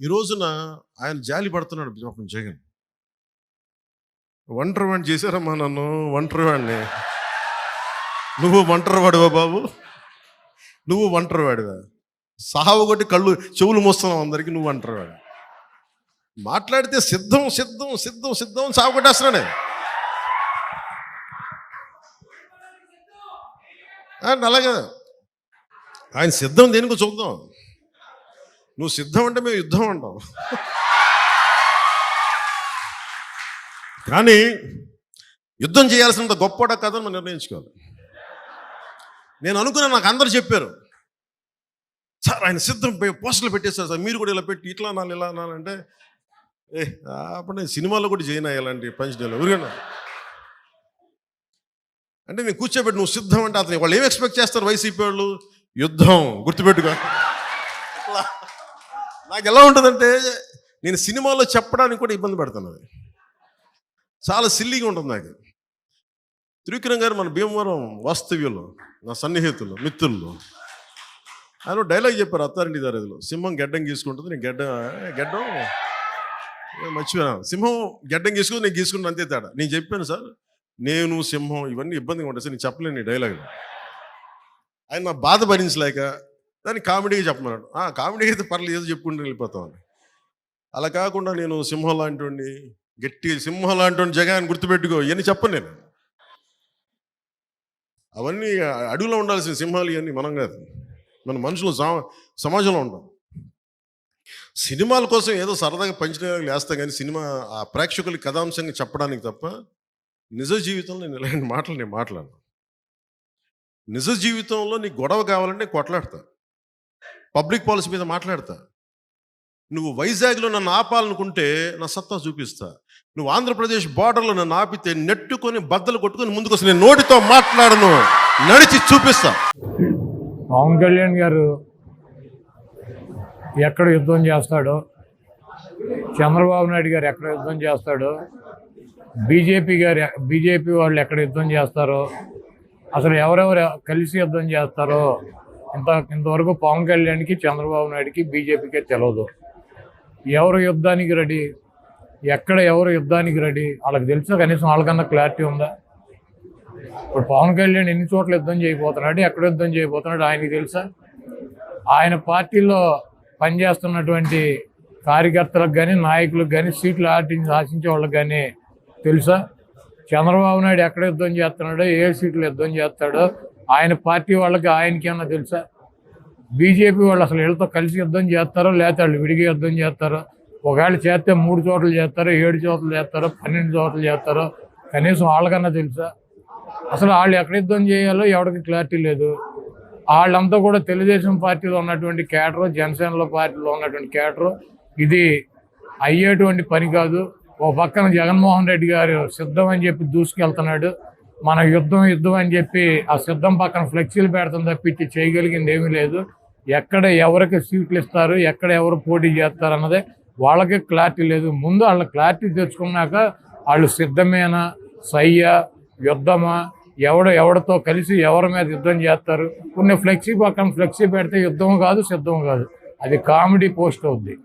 ఈ రోజున ఆయన జాలి పడుతున్నాడు పాపం జగన్. ఒంటరి వాడిని చేశారమ్మా నన్ను, ఒంటరి వాడిని. నువ్వు ఒంటరి వాడివా బాబు? నువ్వు ఒంటరి వాడివా? సావు కొట్టి కళ్ళు చెవులు మోస్తున్నావు అందరికీ, నువ్వు ఒంటరి వాడు. మాట్లాడితే సిద్ధం సిద్ధం సిద్ధం సిద్ధం సాగు కొట్టేస్తున్నాడే. అలాగే ఆయన సిద్ధం దేనికో చూద్దాం. నువ్వు సిద్ధం అంటే మేము యుద్ధం అంటాం. కానీ యుద్ధం చేయాల్సినంత గొప్పడ కథను మనం నిర్ణయించుకోవాలి. నేను అనుకున్నాను, నాకు అందరు చెప్పారు, సార్ ఆయన సిద్ధం పోస్టర్లు పెట్టేశారు సార్, మీరు కూడా ఇలా పెట్టి ఇట్లా అనాలి ఇలా అనాలంటే అప్పుడు నేను సినిమాలో కూడా చేయను ఇలాంటి పంచడేలు ఊరికన్నా. అంటే నేను కూర్చోబెట్టి నువ్వు సిద్ధం అంటే అతను వాళ్ళు ఏం ఎక్స్పెక్ట్ చేస్తారు వైసీపీ వాళ్ళు? యుద్ధం, గుర్తుపెట్టుకో. నాకు ఎలా ఉంటుందంటే నేను సినిమాలో చెప్పడానికి కూడా ఇబ్బంది పడుతున్నది, చాలా సిల్లీగా ఉంటుంది నాకు. త్రివిక్రమ్ గారు మన భీమవరం వాస్తవ్యంలో నా సన్నిహితులు మిత్రులు ఆయన డైలాగ్ చెప్పారు అత్తారింటి దారిలో, సింహం గెడ్డం గీసుకుంటుంది, నేను గెడ్డం మర్చిపోయాను, సింహం గెడ్డం గీసుకుని నేను గీసుకుంటాను అంతే తేడా. నేను చెప్పాను సార్, నేను సింహం ఇవన్నీ ఇబ్బందిగా ఉంటాయి సార్, నేను చెప్పలేను ఈ డైలాగ్. ఆయన నా బాధ భరించలేక దాన్ని కామెడీగా చెప్పమన్నాడు. కామెడీ అయితే పర్లేదు, ఏదో చెప్పుకుంటూ వెళ్ళిపోతామని. అలా కాకుండా నేను సింహం లాంటి వాడిని, గట్టి సింహం లాంటి వాడిని జగన్ గుర్తుపెట్టుకో ఇవన్నీ చెప్పను నేను. అవన్నీ అడవిలో ఉండాల్సిన సింహాలు ఇవన్నీ మనం కాదు, మన మనుషులు సమాజంలో ఉంటాం. సినిమాల కోసం ఏదో సరదాగా పంచడానికి వేస్తాం కానీ సినిమా ఆ ప్రేక్షకులకి కథాంశంగా చెప్పడానికి తప్ప నిజ జీవితంలో నేను ఇలాంటి మాటలు నేను మాట్లాడను. నిజ జీవితంలో నీకు గొడవ కావాలంటే కొట్లాడతా, పబ్లిక్ పాలసీ మీద మాట్లాడతా. నువ్వు వైజాగ్లో నన్ను ఆపాలనుకుంటే నా సత్తా చూపిస్తా. నువ్వు ఆంధ్రప్రదేశ్ బార్డర్లో నన్ను ఆపితే నెట్టుకొని బద్దలు కొట్టుకొని ముందుకు వస్తే నేను నోటితో మాట్లాడను, నడిచి చూపిస్తా. పవన్ కళ్యాణ్ గారు ఎక్కడ యుద్ధం చేస్తాడో, చంద్రబాబు నాయుడు గారు ఎక్కడ యుద్ధం చేస్తాడో, బీజేపీ వాళ్ళు ఎక్కడ యుద్ధం చేస్తారో, అసలు ఎవరెవరు కలిసి యుద్ధం చేస్తారో ఇంతవరకు పవన్ కళ్యాణ్కి, చంద్రబాబు నాయుడుకి, బీజేపీకే తెలియదు. ఎవరు యుద్ధానికి రెడీ, ఎక్కడ ఎవరు యుద్ధానికి రెడీ వాళ్ళకి తెలుసా? కనీసం వాళ్ళకన్నా క్లారిటీ ఉందా? ఇప్పుడు పవన్ కళ్యాణ్ ఎన్ని చోట్ల యుద్ధం చేయబోతున్నాడు, ఎక్కడ యుద్ధం చేయబోతున్నాడు ఆయనకి తెలుసా? ఆయన పార్టీలో పనిచేస్తున్నటువంటి కార్యకర్తలకు కానీ, నాయకులకు కానీ, సీట్లు ఆశించే వాళ్ళకి కానీ తెలుసా? చంద్రబాబు నాయుడు ఎక్కడ యుద్ధం చేస్తున్నాడో, ఏ సీట్లు యుద్ధం చేస్తాడో ఆయన పార్టీ వాళ్ళకి ఆయనకి ఏమన్నా తెలుసా? బీజేపీ వాళ్ళు అసలు వీళ్ళతో కలిసి యుద్ధం చేస్తారో లేకపోతే వాళ్ళు విడిగా యుద్ధం చేస్తారో? ఒకవేళ చేస్తే 3 చోట్ల చేస్తారో, 7 చోట్ల చేస్తారో, 12 చోట్ల చేస్తారో కనీసం వాళ్ళకన్నా తెలుసా? అసలు వాళ్ళు ఎక్కడ యుద్ధం చేయాలో ఎవరికి క్లారిటీ లేదు. వాళ్ళంతా కూడా తెలుగుదేశం పార్టీలో ఉన్నటువంటి క్యాడరు, జనసేనలో పార్టీలో ఉన్నటువంటి క్యాడరు. ఇది అయ్యేటువంటి పని కాదు. ఓ పక్కన జగన్మోహన్ రెడ్డి గారు సిద్ధం అని చెప్పి దూసుకెళ్తున్నాడు. మన యుద్ధం అని చెప్పి ఆ సిద్ధం పక్కన ఫ్లెక్సీలు పెడతాం తప్పించి చేయగలిగింది ఏమీ లేదు. ఎక్కడ ఎవరికి సీట్లు ఇస్తారు, ఎక్కడ ఎవరు పోటీ చేస్తారు అన్నదే వాళ్ళకి క్లారిటీ లేదు. ముందు వాళ్ళ క్లారిటీ తెచ్చుకున్నాక వాళ్ళు సిద్ధమేనా, సయ్యా, యుద్ధమా, ఎవరితో కలిసి ఎవరి మీద యుద్ధం చేస్తారు. కొన్ని ఫ్లెక్సీ పక్కన ఫ్లెక్సీ పెడితే యుద్ధం కాదు, సిద్ధం కాదు, అది కామెడీ పోస్ట్ అవుద్ది.